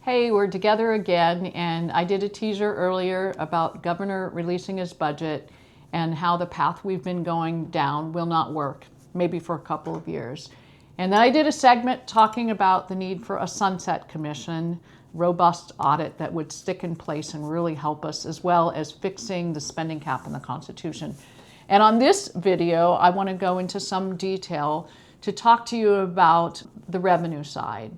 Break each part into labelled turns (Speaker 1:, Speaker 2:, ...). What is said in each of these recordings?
Speaker 1: Hey, we're together again, and I did a teaser earlier about Governor releasing his budget and how the path we've been going down will not work, maybe for a couple of years. And then I did a segment talking about the need for a sunset commission, robust audit that would stick in place and really help us, as well as fixing the spending cap in the Constitution. And on this video, I want to go into some detail to talk to you about the revenue side.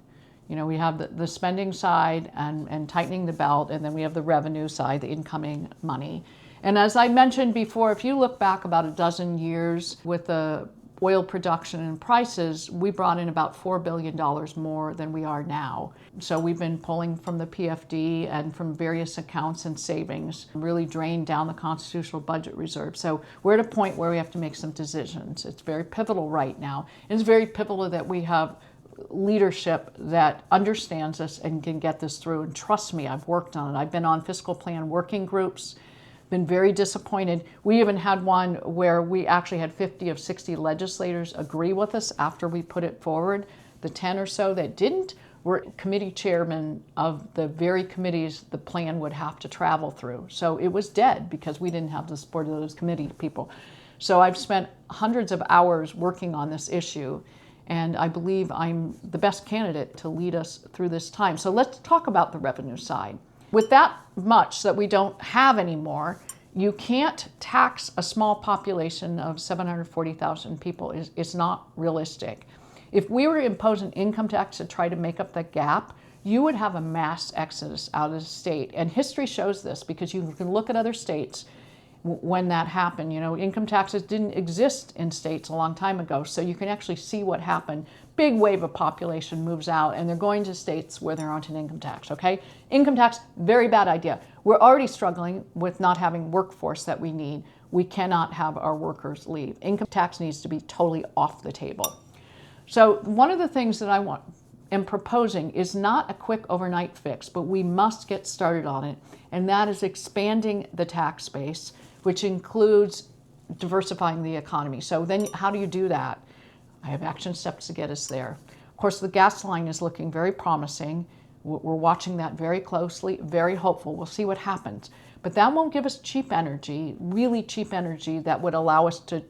Speaker 1: You know, we have the spending side and tightening the belt, and then we have the revenue side, the incoming money. And as I mentioned before, if you look back about a dozen years with the oil production and prices, we brought in about $4 billion more than we are now. So we've been pulling from the PFD and from various accounts and savings, really drained down the constitutional budget reserve. So we're at a point where we have to make some decisions. It's very pivotal right now. It's very pivotal that we have leadership that understands us and can get this through. And trust me, I've worked on it. I've been on fiscal plan working groups, been very disappointed. We even had one where we actually had 50 of 60 legislators agree with us after we put it forward. The 10 or so that didn't were committee chairmen of the very committees the plan would have to travel through. So it was dead because we didn't have the support of those committee people. So I've spent hundreds of hours working on this issue, and I believe I'm the best candidate to lead us through this time. So let's talk about the revenue side. With that much that we don't have anymore, you can't tax a small population of 740,000 people. It's not realistic. If we were to impose an income tax to try to make up that gap, you would have a mass exodus out of the state. And history shows this because you can look at other states when that happened. You know, income taxes didn't exist in states a long time ago, so you can actually see what happened. Big wave of population moves out, and they're going to states where there aren't an income tax, okay? Income tax, very bad idea. We're already struggling with not having workforce that we need. We cannot have our workers leave. Income tax needs to be totally off the table. So one of the things that I am proposing is not a quick overnight fix, but we must get started on it, and that is expanding the tax base, which includes diversifying the economy. So then how do you do that? I have action steps to get us there. Of course, the gas line is looking very promising. We're watching that very closely, very hopeful. We'll see what happens. But that won't give us cheap energy, really cheap energy that would allow us to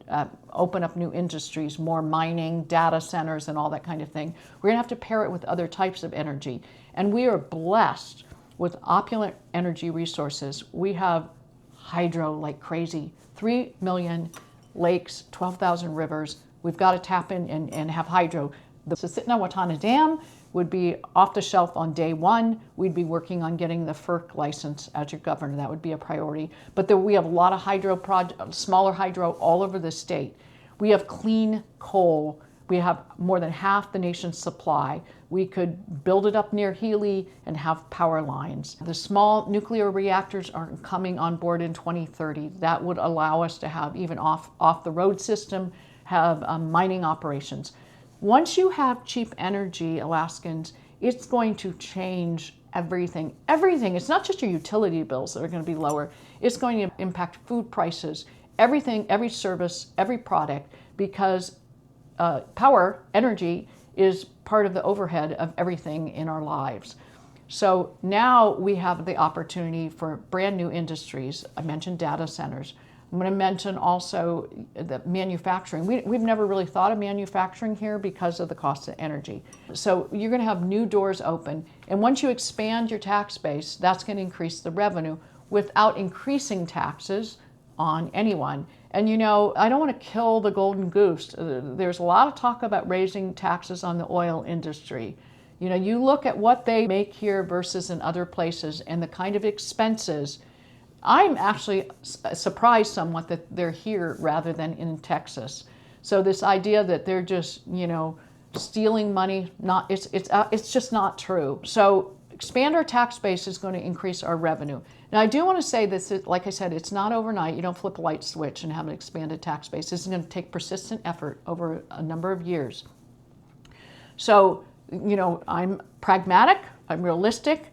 Speaker 1: open up new industries, more mining, data centers, and all that kind of thing. We're gonna have to pair it with other types of energy. And we are blessed with opulent energy resources. We have hydro like crazy, 3 million lakes, 12,000 rivers. We've got to tap in and have hydro. The Susitna-Watana Dam would be off the shelf on day one. We'd be working on getting the FERC license as your governor. That would be a priority. But we have a lot of hydro projects, smaller hydro all over the state. We have clean coal. We have more than half the nation's supply. We could build it up near Healy and have power lines. The small nuclear reactors are coming on board in 2030. That would allow us to have even off the road system, have mining operations. Once you have cheap energy, Alaskans, it's going to change everything. Everything. It's not just your utility bills that are going to be lower. It's going to impact food prices, everything, every service, every product, because power, energy, is part of the overhead of everything in our lives. So now we have the opportunity for brand new industries. I mentioned data centers. I'm going to mention also the manufacturing. We've never really thought of manufacturing here because of the cost of energy. So you're going to have new doors open. And once you expand your tax base, that's going to increase the revenue without increasing taxes on anyone. And you know, I don't want to kill the golden goose. There's a lot of talk about raising taxes on the oil industry. You know, you look at what they make here versus in other places and the kind of expenses. I'm actually surprised somewhat that they're here rather than in Texas. So this idea that they're just, you know, stealing money, it's just not true. So expand our tax base is going to increase our revenue. Now, I do want to say this, like I said, it's not overnight. You don't flip a light switch and have an expanded tax base. This is going to take persistent effort over a number of years. So, you know, I'm pragmatic, I'm realistic,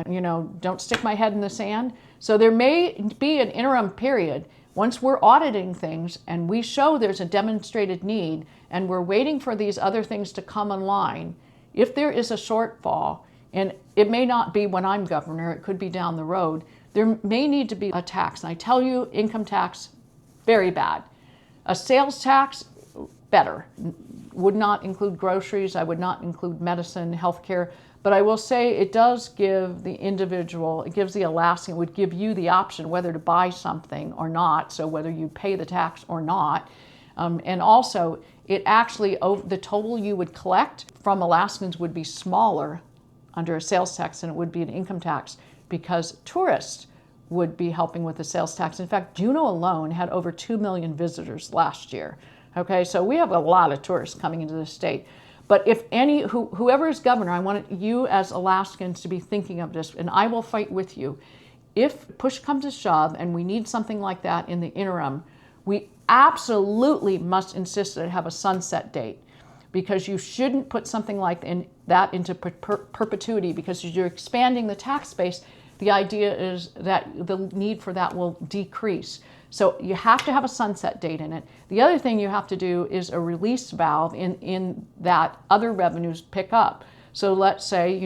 Speaker 1: you know, don't stick my head in the sand. So there may be an interim period once we're auditing things and we show there's a demonstrated need and we're waiting for these other things to come in line. If there is a shortfall, And it may not be when I'm governor, it could be down the road. There may need to be a tax. And I tell you, income tax, very bad. A sales tax, better. Would not include groceries. I would not include medicine, healthcare. But I will say it does give the individual, it gives the Alaskan, it would give you the option whether to buy something or not, so whether you pay the tax or not. And also, it actually, the total you would collect from Alaskans would be smaller under a sales tax than it would be an income tax, because tourists would be helping with the sales tax. In fact, Juneau alone had over 2 million visitors last year. Okay, so we have a lot of tourists coming into the state. But if whoever is governor, I want you as Alaskans to be thinking of this, and I will fight with you. If push comes to shove and we need something like that in the interim, we absolutely must insist that it have a sunset date, because you shouldn't put something like that into perpetuity, because as you're expanding the tax base, the idea is that the need for that will decrease. So you have to have a sunset date in it. The other thing you have to do is a release valve in that other revenues pick up. So let's say,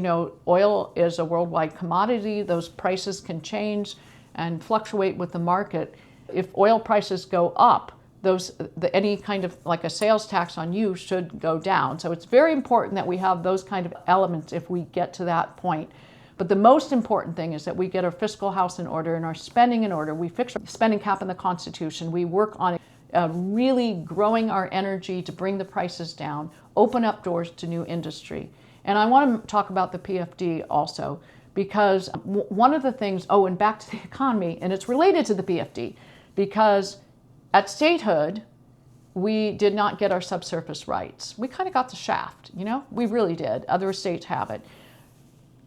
Speaker 1: oil is a worldwide commodity. Those prices can change and fluctuate with the market. If oil prices go up, any kind of like a sales tax on you should go down. So it's very important that we have those kind of elements if we get to that point. But the most important thing is that we get our fiscal house in order and our spending in order. We fix our spending cap in the Constitution. We work on really growing our energy to bring the prices down, open up doors to new industry. And I want to talk about the PFD also, because one of the things, and back to the economy, and it's related to the PFD, because at statehood, we did not get our subsurface rights. We kind of got the shaft, we really did. Other states have it.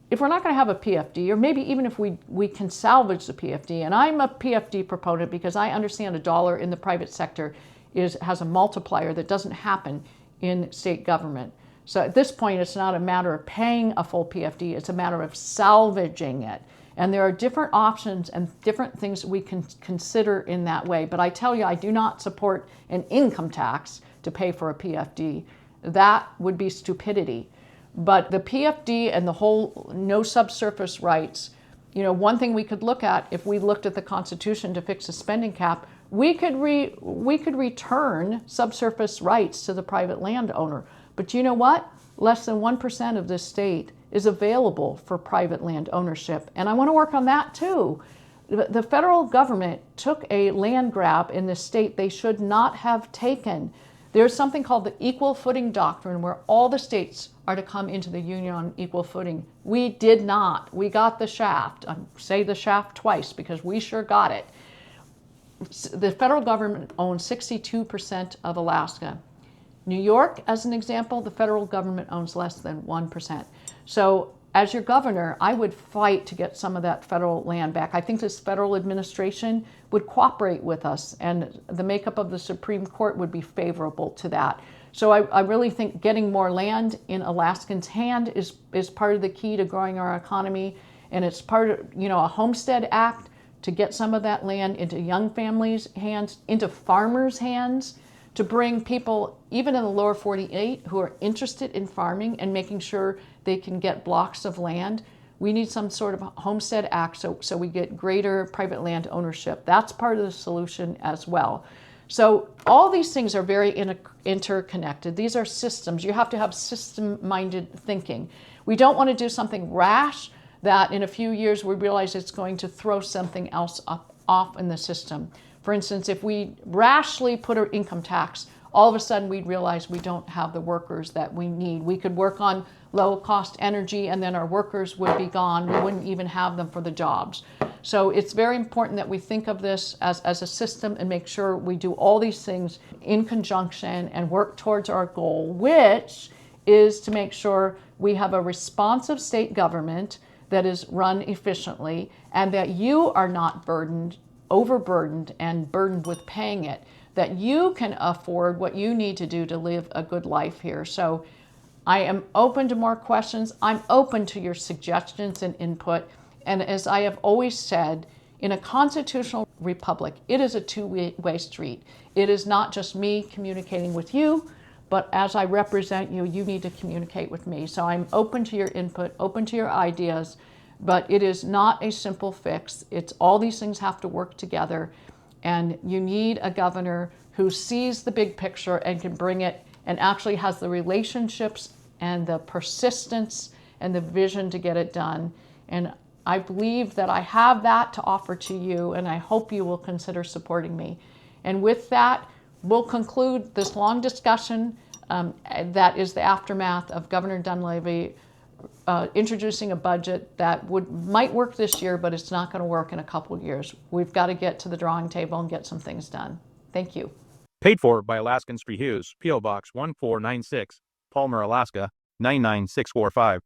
Speaker 1: If we're not going to have a PFD, or maybe even if we can salvage the PFD, and I'm a PFD proponent because I understand a dollar in the private sector has a multiplier that doesn't happen in state government. So at this point, it's not a matter of paying a full PFD, it's a matter of salvaging it. And there are different options and different things we can consider in that way. But I tell you, I do not support an income tax to pay for a PFD. That would be stupidity. But the PFD and the whole no subsurface rights, one thing we could look at if we looked at the Constitution to fix the spending cap, we could return subsurface rights to the private landowner. But you know what? Less than 1% of this state is available for private land ownership. And I want to work on that too. The federal government took a land grab in this state they should not have taken. There's something called the equal footing doctrine, where all the states are to come into the union on equal footing. We did not. We got the shaft. I say the shaft twice because we sure got it. The federal government owns 62% of Alaska. New York, as an example, the federal government owns less than 1%. So as your governor, I would fight to get some of that federal land back. I think this federal administration would cooperate with us, and the makeup of the Supreme Court would be favorable to that. So I really think getting more land in Alaskans' hand is part of the key to growing our economy, and it's part of a Homestead Act to get some of that land into young families' hands, into farmers' hands, to bring people, even in the lower 48, who are interested in farming and making sure they can get blocks of land. We need some sort of Homestead Act so we get greater private land ownership. That's part of the solution as well. So all these things are very interconnected. These are systems. You have to have system-minded thinking. We don't want to do something rash that in a few years we realize it's going to throw something else off in the system. For instance, if we rashly put our income tax, all of a sudden we'd realize we don't have the workers that we need. We could work on low-cost energy, and then our workers would be gone. We wouldn't even have them for the jobs. So it's very important that we think of this as a system and make sure we do all these things in conjunction and work towards our goal, which is to make sure we have a responsive state government that is run efficiently, and that you are not overburdened and burdened with paying it, that you can afford what you need to do to live a good life here. So I am open to more questions. I'm open to your suggestions and input. And as I have always said, in a constitutional republic, it is a two-way street. It is not just me communicating with you, but as I represent you, you need to communicate with me. So I'm open to your input, open to your ideas, but it is not a simple fix. It's all these things have to work together, and you need a governor who sees the big picture and can bring it and actually has the relationships and the persistence and the vision to get it done. And I believe that I have that to offer to you, and I hope you will consider supporting me. And with that, we'll conclude this long discussion that is the aftermath of Governor Dunleavy introducing a budget that might work this year, but it's not going to work in a couple of years. We've got to get to the drawing table and get some things done. Thank you.
Speaker 2: Paid for by Alaskans for Hughes, P.O. Box 1496, Palmer, Alaska 99645.